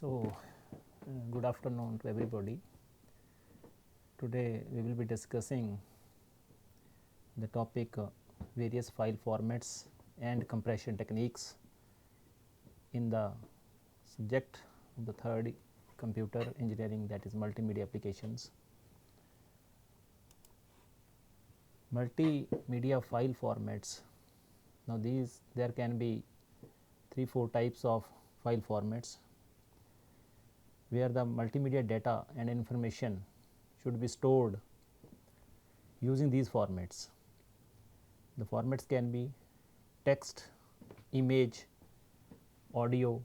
So, good afternoon to everybody. Today we will be discussing the topic various file formats and compression techniques in the subject of the third computer engineering, that is multimedia applications. Multimedia file formats. Now there can be 3-4 types of file formats where the multimedia data and information should be stored using these formats. The formats can be text, image, audio,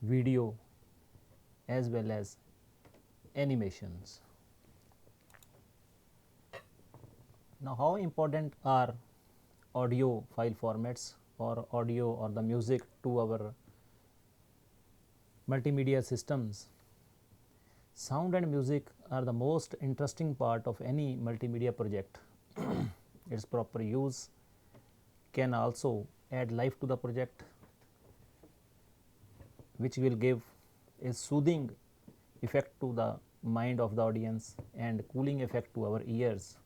video, as well as animations. Now, how important are audio file formats or audio or the music to our multimedia systems? Sound and music are the most interesting part of any multimedia project. Its proper use can also add life to the project, which will give a soothing effect to the mind of the audience and cooling effect to our ears.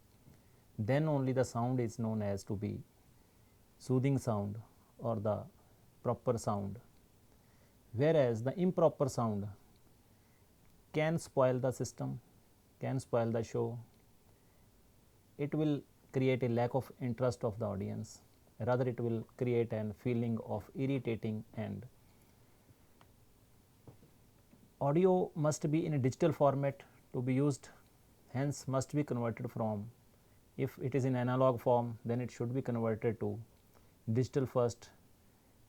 Then only the sound is known as to be soothing sound or the proper sound, whereas the improper sound can spoil the system, can spoil the show. It will create a lack of interest of the audience, rather it will create a feeling of irritating. And audio must be in a digital format to be used, hence must be converted from, if it is in analog form, then it should be converted to digital first,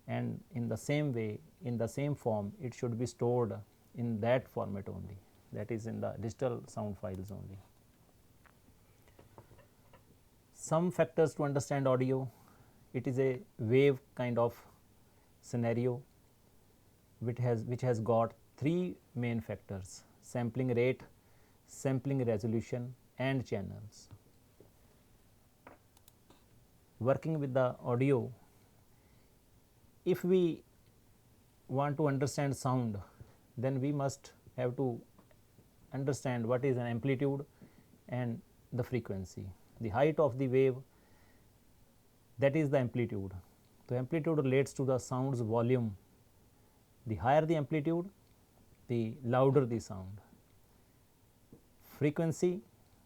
and in the same way, in the same form, it should be stored in that format only, that is in the digital sound files only. Some factors to understand audio: it is a wave kind of scenario which has got 3 main factors: sampling rate, sampling resolution, and channels. Working with the audio, if we want to understand sound, then we must have to understand what is an amplitude and the frequency. The height of the wave, that is the amplitude. The amplitude relates to the sound's volume. The higher the amplitude, the louder the sound. Frequency,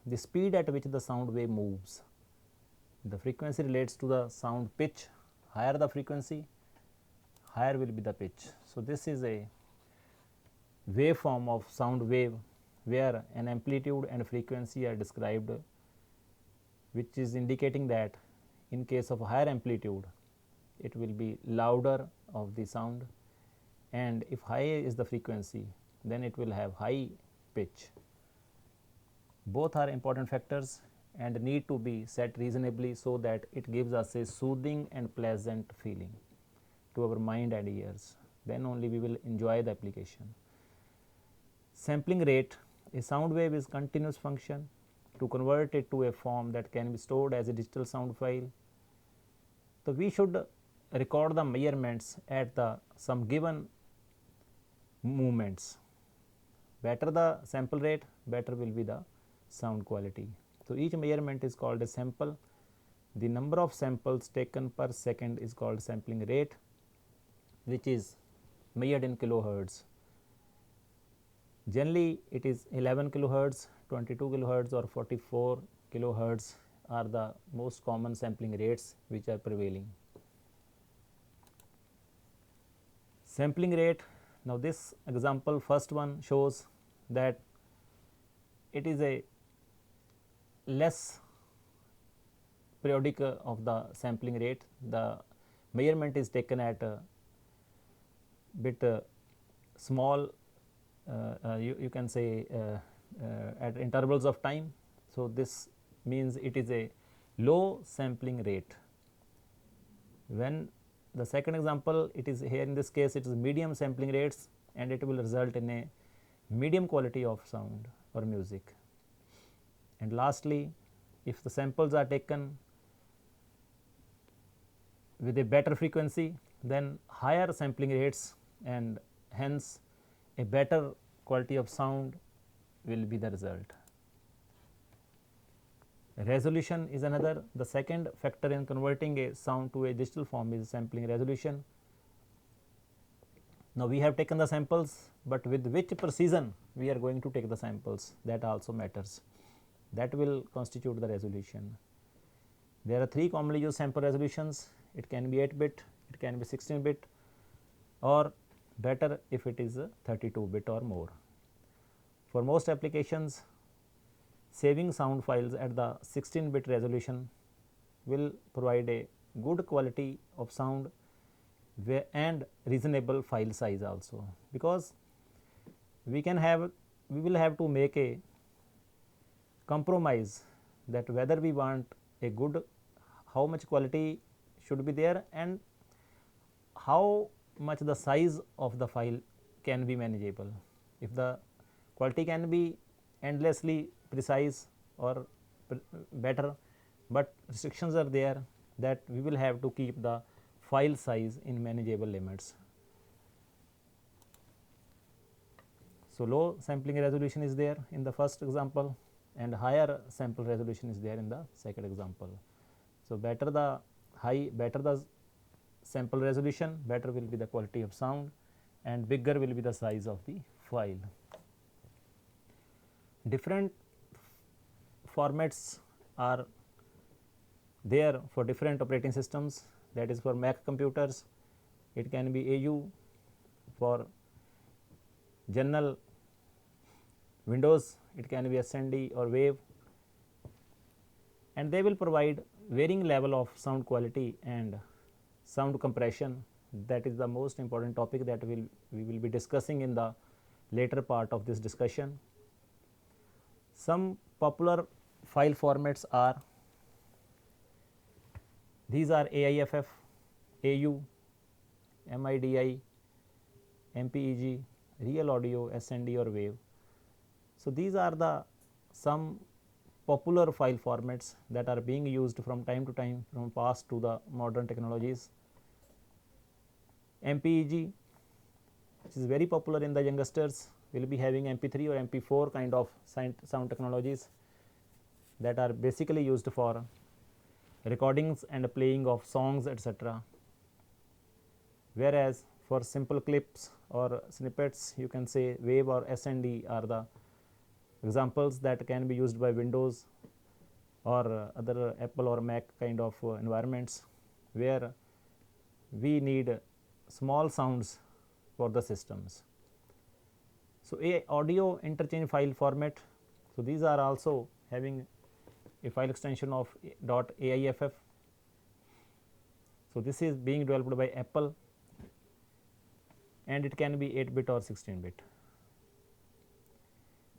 the speed at which the sound wave moves. The frequency relates to the sound pitch. Higher the frequency, higher will be the pitch. So, this is a waveform of sound wave where an amplitude and frequency are described, which is indicating that in case of higher amplitude, it will be louder of the sound, and if high is the frequency, then it will have high pitch. Both are important factors and need to be set reasonably so that it gives us a soothing and pleasant feeling to our mind and ears. Then only we will enjoy the application. Sampling rate: a sound wave is continuous function. To convert it to a form that can be stored as a digital sound file, so we should record the measurements at some given movements. Better the sample rate, better will be the sound quality. So, each measurement is called a sample. The number of samples taken per second is called sampling rate, which is measured in kilohertz. Generally, it is 11 kilohertz, 22 kilohertz or 44 kilohertz are the most common sampling rates which are prevailing. Sampling rate: now this example, first one, shows that it is a less periodic of the sampling rate. The measurement is taken at a bit small, you can say at intervals of time. So, this means it is a low sampling rate. When the second example, it is here in this case it is medium sampling rates, and it will result in a medium quality of sound or music. And lastly, if the samples are taken with a better frequency, then higher sampling rates, and hence a better quality of sound will be the result. Resolution is another. The second factor in converting a sound to a digital form is sampling resolution. Now, we have taken the samples, but with which precision we are going to take the samples, that also matters. That will constitute the resolution. There are three commonly used sample resolutions. It can be 8-bit, it can be 16-bit, or better if it is 32-bit or more. For most applications, saving sound files at the 16-bit resolution will provide a good quality of sound and reasonable file size also, because we will have to make a compromise that whether we want a good, how much quality should be there and how much the size of the file can be manageable. If the quality can be endlessly precise or better, but restrictions are there that we will have to keep the file size in manageable limits. So, low sampling resolution is there in the first example and higher sample resolution is there in the second example. So, better the sample resolution, better will be the quality of sound and bigger will be the size of the file. Different formats are there for different operating systems, that is for Mac computers it can be AU, for general Windows it can be SND or WAV, and they will provide varying level of sound quality and sound compression. That is the most important topic that we will be discussing in the later part of this discussion. Some popular file formats are, these are AIFF, AU, MIDI, MPEG, real audio, SND or WAV. So, these are the some popular file formats that are being used from time to time from past to the modern technologies. MPEG, which is very popular in the youngsters, will be having MP3 or MP4 kind of sound technologies that are basically used for recordings and playing of songs, etc. Whereas, for simple clips or snippets, you can say WAV or SND are the examples that can be used by Windows or other Apple or Mac kind of environments, where we need small sounds for the systems. So, a audio interchange file format. So, these are also having a file extension of .aiff. So, this is being developed by Apple and it can be 8-bit or 16-bit.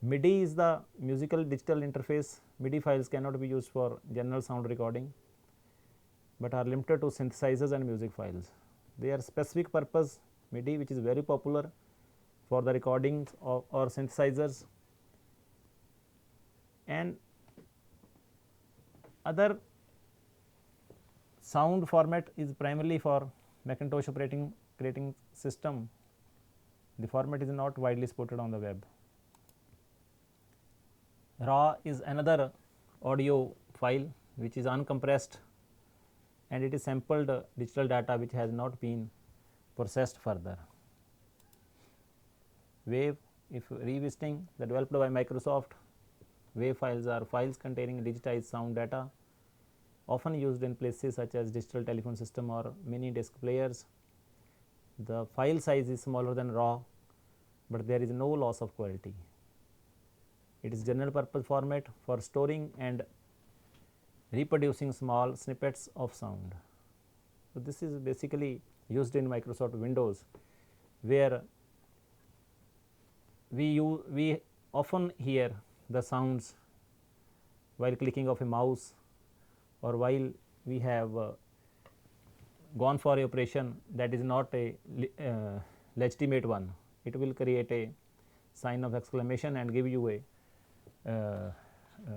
MIDI is the musical digital interface. MIDI files cannot be used for general sound recording, but are limited to synthesizers and music files. They are specific purpose MIDI, which is very popular for the recordings or synthesizers, and other sound format is primarily for Macintosh operating system. The format is not widely supported on the web. RAW is another audio file which is uncompressed and it is sampled digital data which has not been processed further. WAV, if revisiting, the developed by Microsoft, WAV files are files containing digitized sound data, often used in places such as digital telephone system or mini disc players. The file size is smaller than RAW, but there is no loss of quality. It is general purpose format for storing and reproducing small snippets of sound. So, this is basically used in Microsoft Windows, where we often hear the sounds while clicking of a mouse or while we have gone for a operation that is not a legitimate one. It will create a sign of exclamation and give you a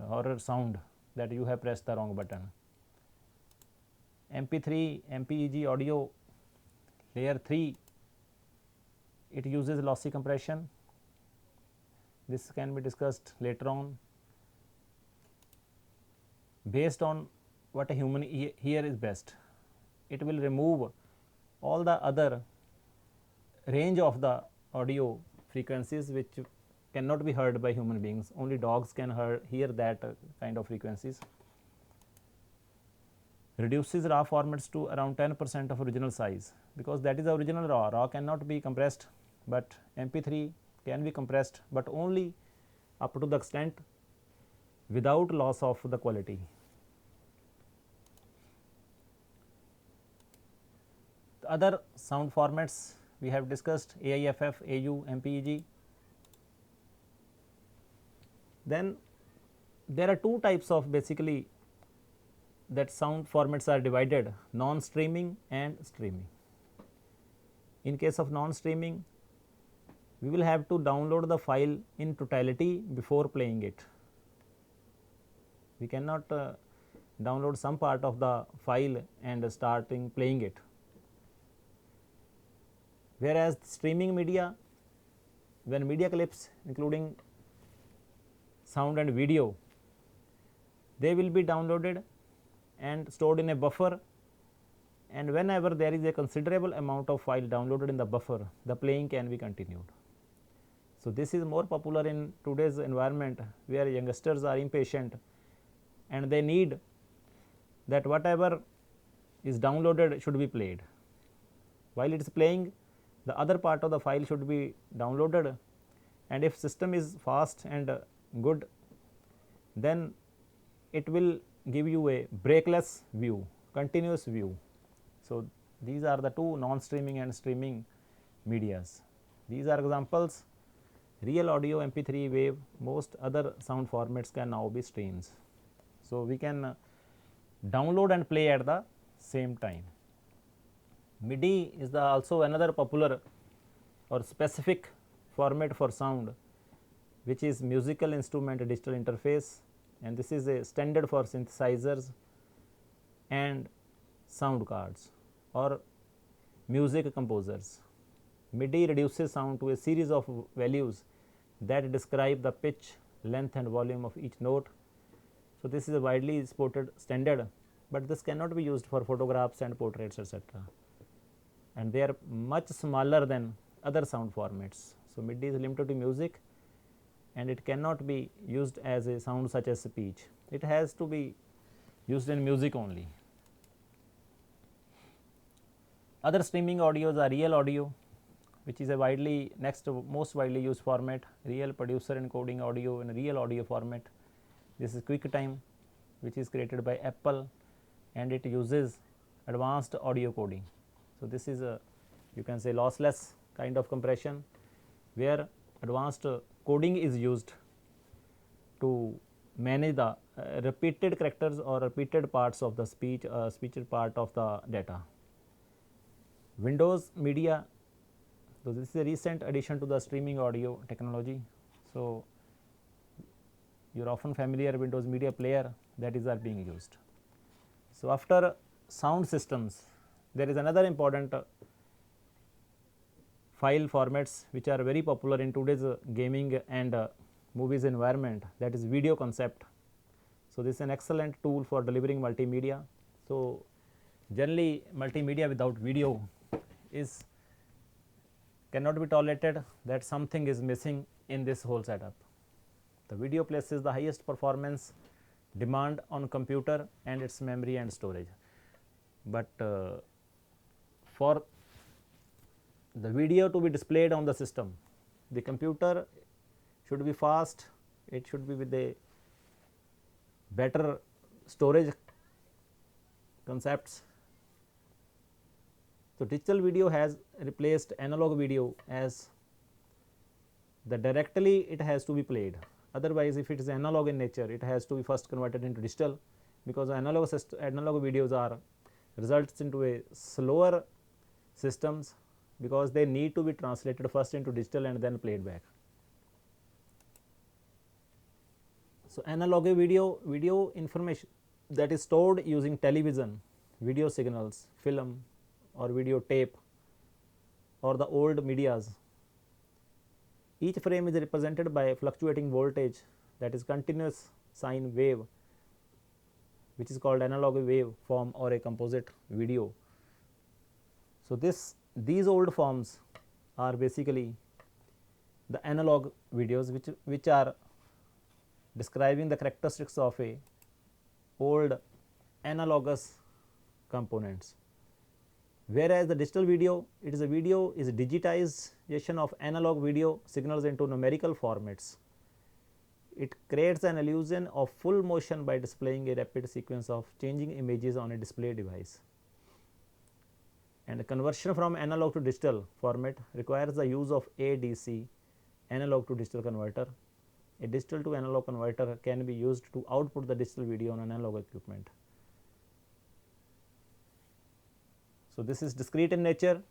horror sound that you have pressed the wrong button. MP3, MPEG audio layer 3 it uses lossy compression. This can be discussed later on. Based on what a human ear is best, it will remove all the other range of the audio frequencies which cannot be heard by human beings. Only dogs can hear that kind of frequencies. Reduces raw formats to around 10% of original size, because that is the original raw. Raw cannot be compressed, but MP3 can be compressed, but only up to the extent without loss of the quality. The other sound formats we have discussed: AIFF, AU, MPEG. Then there are two types of basically that sound formats are divided: non-streaming and streaming. In case of non-streaming, we will have to download the file in totality before playing it. We cannot download some part of the file and starting playing it. Whereas streaming media, when media clips including sound and video, they will be downloaded and stored in a buffer, and whenever there is a considerable amount of file downloaded in the buffer, the playing can be continued. So, this is more popular in today's environment, where youngsters are impatient and they need that whatever is downloaded should be played. While it is playing, the other part of the file should be downloaded, and if system is fast and good, then it will give you a breakless view, continuous view. So, these are the two non-streaming and streaming medias. These are examples: real audio, MP3, wave. Most other sound formats can now be streams. So, we can download and play at the same time. MIDI is also another popular or specific format for sound, which is musical instrument digital interface, and this is a standard for synthesizers and sound cards or music composers. MIDI reduces sound to a series of values that describe the pitch, length and volume of each note. So, this is a widely supported standard, but this cannot be used for photographs and portraits, etc., and they are much smaller than other sound formats. So, MIDI is limited to music, and it cannot be used as a sound such as speech. It has to be used in music only. Other streaming audios are real audio, which is a most widely used format. Real producer encoding audio in real audio format. This is QuickTime, which is created by Apple, and it uses advanced audio coding. So, this is a, you can say, lossless kind of compression, where advanced coding is used to manage the repeated characters or repeated parts of the speech is part of the data. Windows Media, so this is a recent addition to the streaming audio technology. So, you are often familiar with Windows Media Player, that is are being used. So, after sound systems, there is another important file formats which are very popular in today's gaming and movies environment, that is video concept. So, this is an excellent tool for delivering multimedia. So, generally multimedia without video cannot be tolerated, that something is missing in this whole setup. The video places the highest performance demand on computer and its memory and storage, but for the video to be displayed on the system, the computer should be fast, it should be with a better storage concepts. So, digital video has replaced analog video as the directly it has to be played. Otherwise, if it is analog in nature, it has to be first converted into digital, because analog videos are results into a slower systems, because they need to be translated first into digital and then played back. So, analog video information that is stored using television, video signals, film or video tape or the old medias Each frame is represented by a fluctuating voltage, that is continuous sine wave, which is called analog wave form or a composite video. So, these old forms are basically the analog videos which are describing the characteristics of a old analogous components. Whereas the digital video, it is a video is a digitization of analog video signals into numerical formats. It creates an illusion of full motion by displaying a rapid sequence of changing images on a display device. And the conversion from analog to digital format requires the use of ADC, analog to digital converter. A digital to analog converter can be used to output the digital video on analog equipment. So, this is discrete in nature,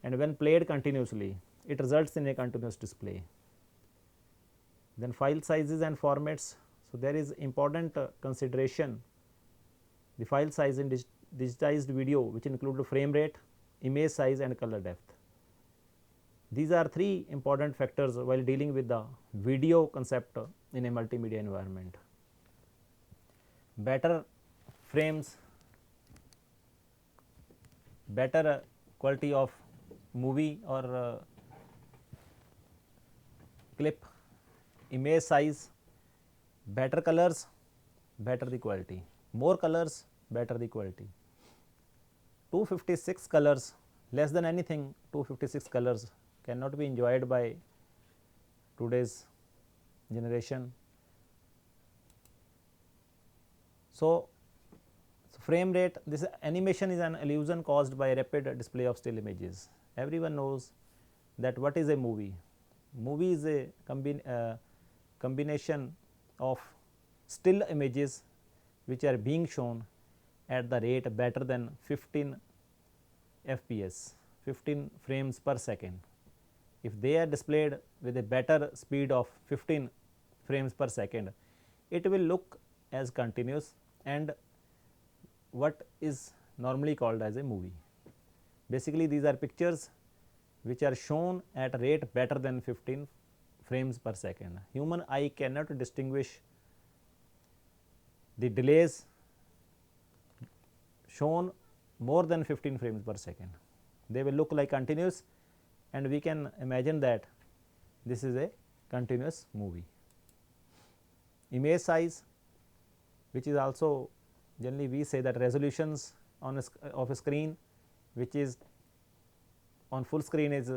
and when played continuously, it results in a continuous display. Then file sizes and formats. So, there is important consideration, the file size in digitized video, which include the frame rate, image size and color depth. These are three important factors while dealing with the video concept in a multimedia environment. Better frames, better quality of movie or clip, image size, better colors, better the quality, more colors, better the quality. 256 colors, less than anything, 256 colors cannot be enjoyed by today's generation. So, frame rate, this animation is an illusion caused by a rapid display of still images. Everyone knows that what is a movie. Movie is a combination of still images which are being shown at the rate better than 15 fps, 15 frames per second. If they are displayed with a better speed of 15 frames per second, it will look as continuous and what is normally called as a movie. Basically, these are pictures which are shown at a rate better than 15 frames per second. Human eye cannot distinguish the delays shown more than 15 frames per second. They will look like continuous, and we can imagine that this is a continuous movie. Image size, which is also generally we say that resolutions on of a screen which is on full screen is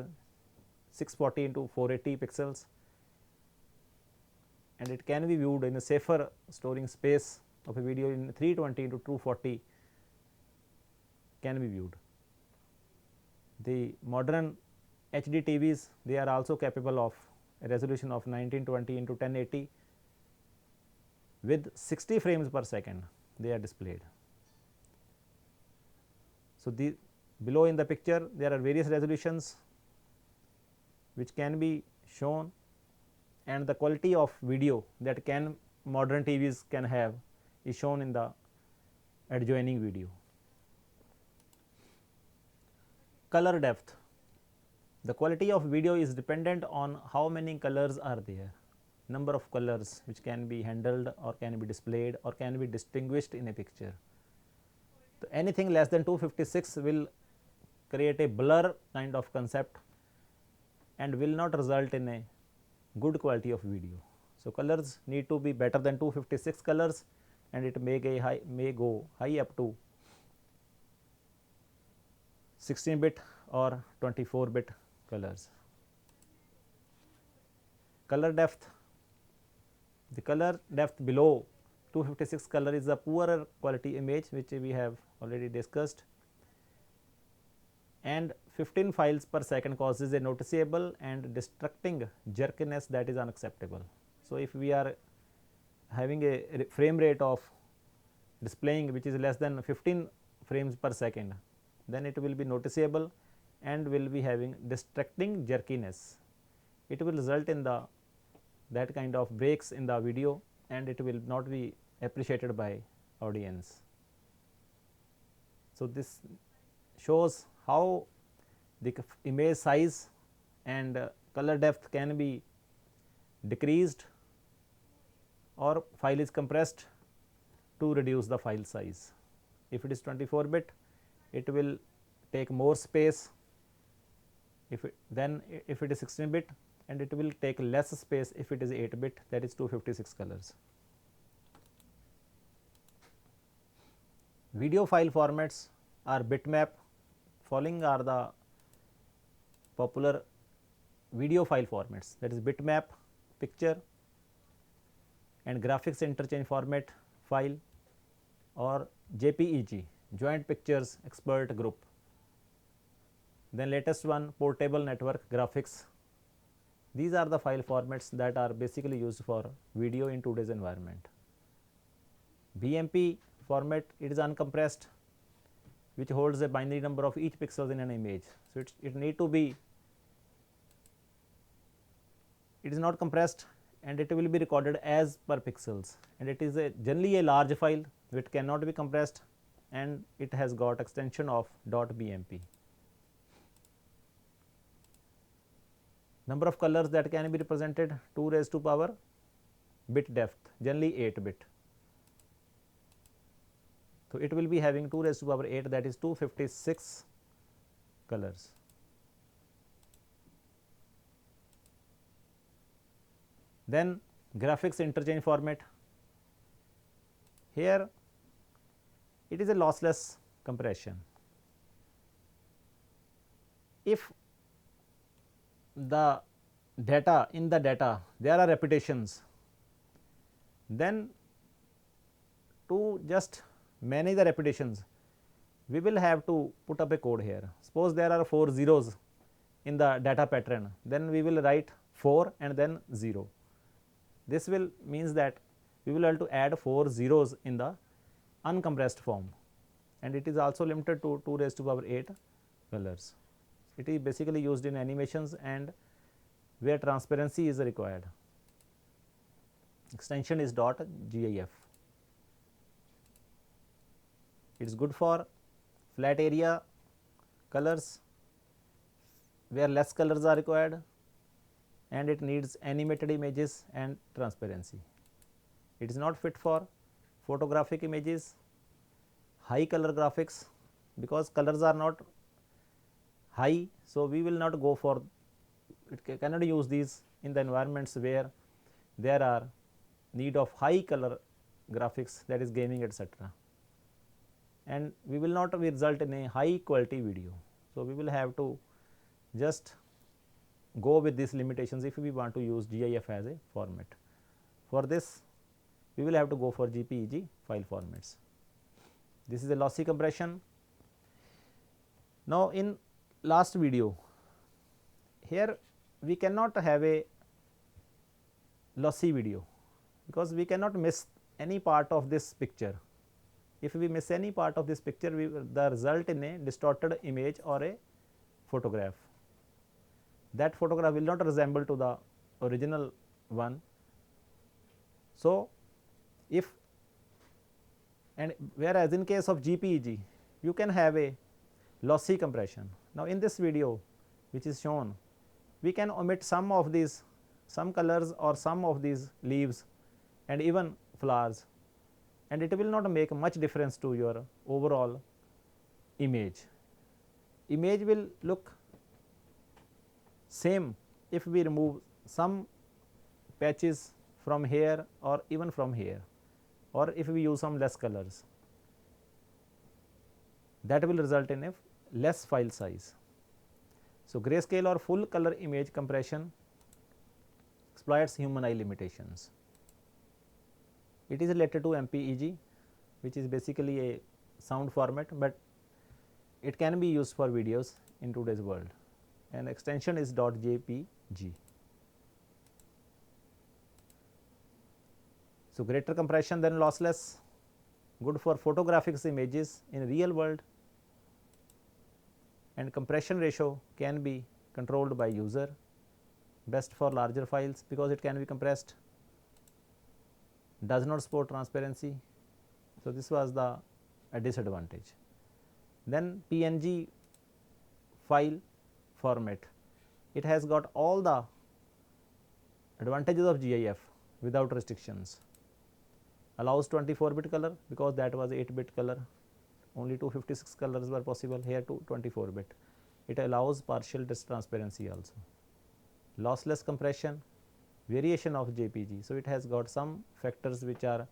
640 into 480 pixels, and it can be viewed in a safer storing space of a video in 320 into 240 can be viewed. The modern HD TVs, they are also capable of a resolution of 1920 into 1080 with 60 frames per second they are displayed. So, the below in the picture there are various resolutions which can be shown, and the quality of video that modern TVs can have is shown in the adjoining video. Color depth. The quality of video is dependent on how many colors are there, number of colors which can be handled or can be displayed or can be distinguished in a picture. So, anything less than 256 will create a blur kind of concept and will not result in a good quality of video. So, colors need to be better than 256 colors, and it may go high up to 16-bit or 24-bit colors. Color depth. The color depth below 256 color is a poorer quality image which we have already discussed, and 15 files per second causes a noticeable and distracting jerkiness that is unacceptable. So, if we are having a frame rate of displaying which is less than 15 frames per second, then it will be noticeable and will be having distracting jerkiness. It will result in that kind of breaks in the video, and it will not be appreciated by audience. So, this shows how the image size and color depth can be decreased or file is compressed to reduce the file size. If it is 24 bit, it will take more space, if it is 16 bit, and it will take less space if it is 8 bit, that is 256 colors. Video file formats are bitmap. Following are the popular video file formats, that is bitmap, picture, and graphics interchange format file, or JPEG, joint pictures expert group. Then latest one, portable network graphics. These are the file formats that are basically used for video in today's environment. BMP format, it is uncompressed, which holds a binary number of each pixels in an image. So, it need to be, it is not compressed, and it will be recorded as per pixels, and it is generally a large file which cannot be compressed, and it has got extension of .bmp. Number of colors that can be represented, 2 raised to power bit depth, generally 8 bit. So, it will be having 2 raised to power 8, that is 256 colors. Then graphics interchange format, here it is a lossless compression. If the data, in the data there are repetitions, then to just manage the repetitions, we will have to put up a code here. Suppose there are 4 zeros in the data pattern, then we will write 4 and then 0. This will means that we will have to add 4 zeros in the uncompressed form, and it is also limited to 2 raised to power 8 colors. It is basically used in animations and where transparency is required. Extension is .gif. It is good for flat area colors where less colors are required, and it needs animated images and transparency. It is not fit for photographic images, high color graphics, because colors are not high. So, we will not go for it, cannot use these in the environments where there are need of high color graphics, that is gaming, etc. And we will not result in a high quality video. So, we will have to just go with these limitations if we want to use GIF as a format. For this, we will have to go for JPEG file formats. This is a lossy compression. Now, in last video, here we cannot have a lossy video, because we cannot miss any part of this picture. If we miss any part of this picture, the result in a distorted image or a photograph. That photograph will not resemble to the original one. So, if, and whereas in case of JPEG, you can have a lossy compression. Now, in this video which is shown, we can omit some of these, some colors or some of these leaves and even flowers, and it will not make much difference to your overall image. Image will look same if we remove some patches from here or even from here, or if we use some less colors, that will result in a less file size. So, grayscale or full color image compression exploits human eye limitations. It is related to MPEG, which is basically a sound format, but it can be used for videos in today's world, and extension is .jpg. So, greater compression than lossless, good for photographic images in real world, and compression ratio can be controlled by user, best for larger files because it can be compressed, does not support transparency. So, this was the disadvantage. Then PNG file format, it has got all the advantages of GIF without restrictions. Allows 24-bit color because that was 8-bit color, only 256 colors were possible, here to 24-bit. It allows partial transparency also. Lossless compression, variation of JPG. So, it has got some factors which are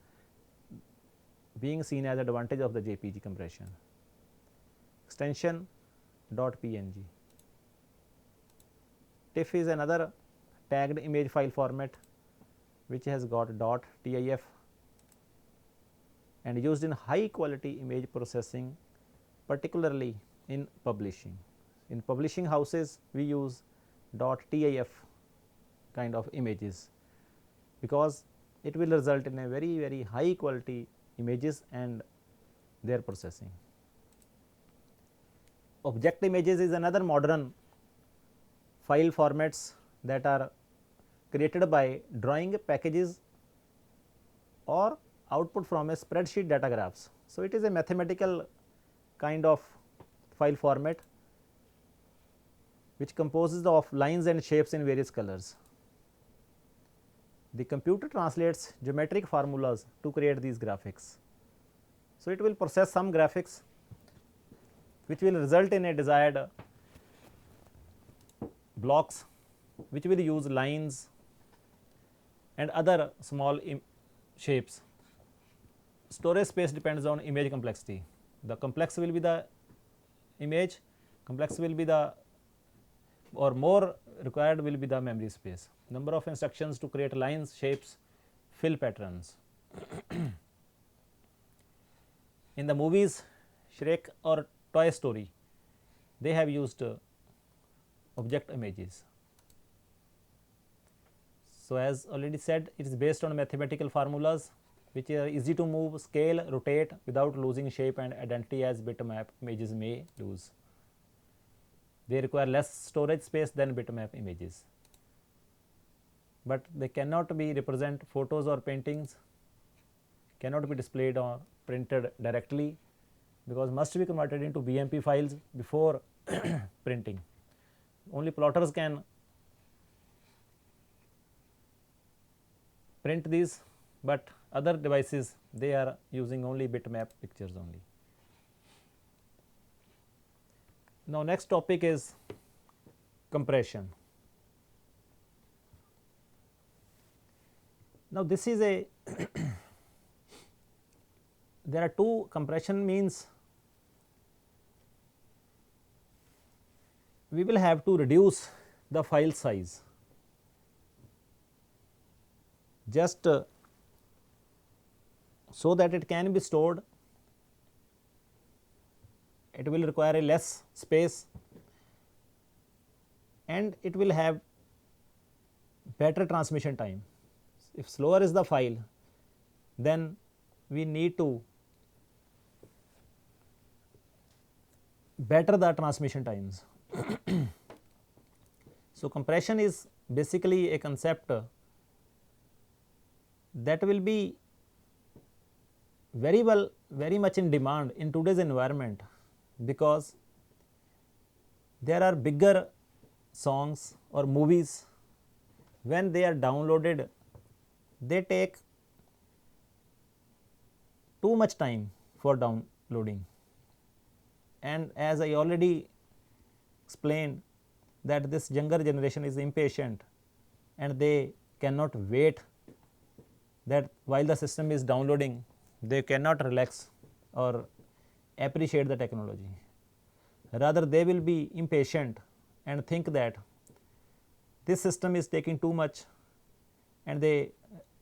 being seen as advantage of the JPG compression. Extension .png. TIFF is another tagged image file format which has got .tif and used in high quality image processing, particularly in publishing. In publishing houses we use .tif kind of images because it will result in a very high quality images and their processing. Object images is another modern file formats that are created by drawing packages or output from a spreadsheet data graphs. So, it is a mathematical kind of file format which composes of lines and shapes in various colors. The computer translates geometric formulas to create these graphics. So, it will process some graphics which will result in a desired blocks which will use lines and other small shapes. Storage space depends on image complexity. The complex will be the image, complex will be the or more required will be the memory space. Number of instructions to create lines, shapes, fill patterns. In the movies Shrek or Toy Story, they have used object images. So, as already said, it is based on mathematical formulas which are easy to move, scale, rotate without losing shape and identity as bitmap images may lose. They require less storage space than bitmap images, but they cannot be represent photos or paintings, cannot be displayed or printed directly because must be converted into BMP files before printing. Only plotters can print these, but other devices they are using only bitmap pictures only. Now, next topic is compression. Now, this is a there are two. Compression means we will have to reduce the file size just so that it can be stored. It will require a less space and it will have better transmission time. If slower is the file, then we need to better the transmission times. So, compression is basically a concept that will be very much in demand in today's environment, because there are bigger songs or movies, when they are downloaded they take too much time for downloading, and as I already explained that this younger generation is impatient and they cannot wait that while the system is downloading they cannot relax or appreciate the technology. Rather they will be impatient and think that this system is taking too much and they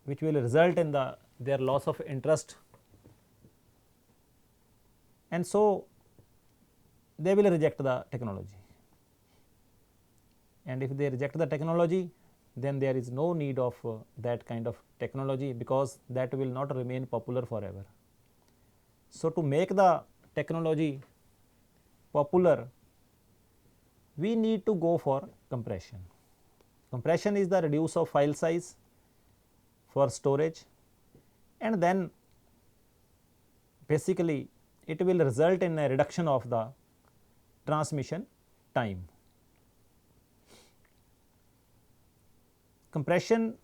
which will result in their loss of interest, and so they will reject the technology. And if they reject the technology, then there is no need of that kind of technology, because that will not remain popular forever. So, to make the technology popular, we need to go for compression. Compression is the reduce of file size for storage, and then basically it will result in a reduction of the transmission time. compression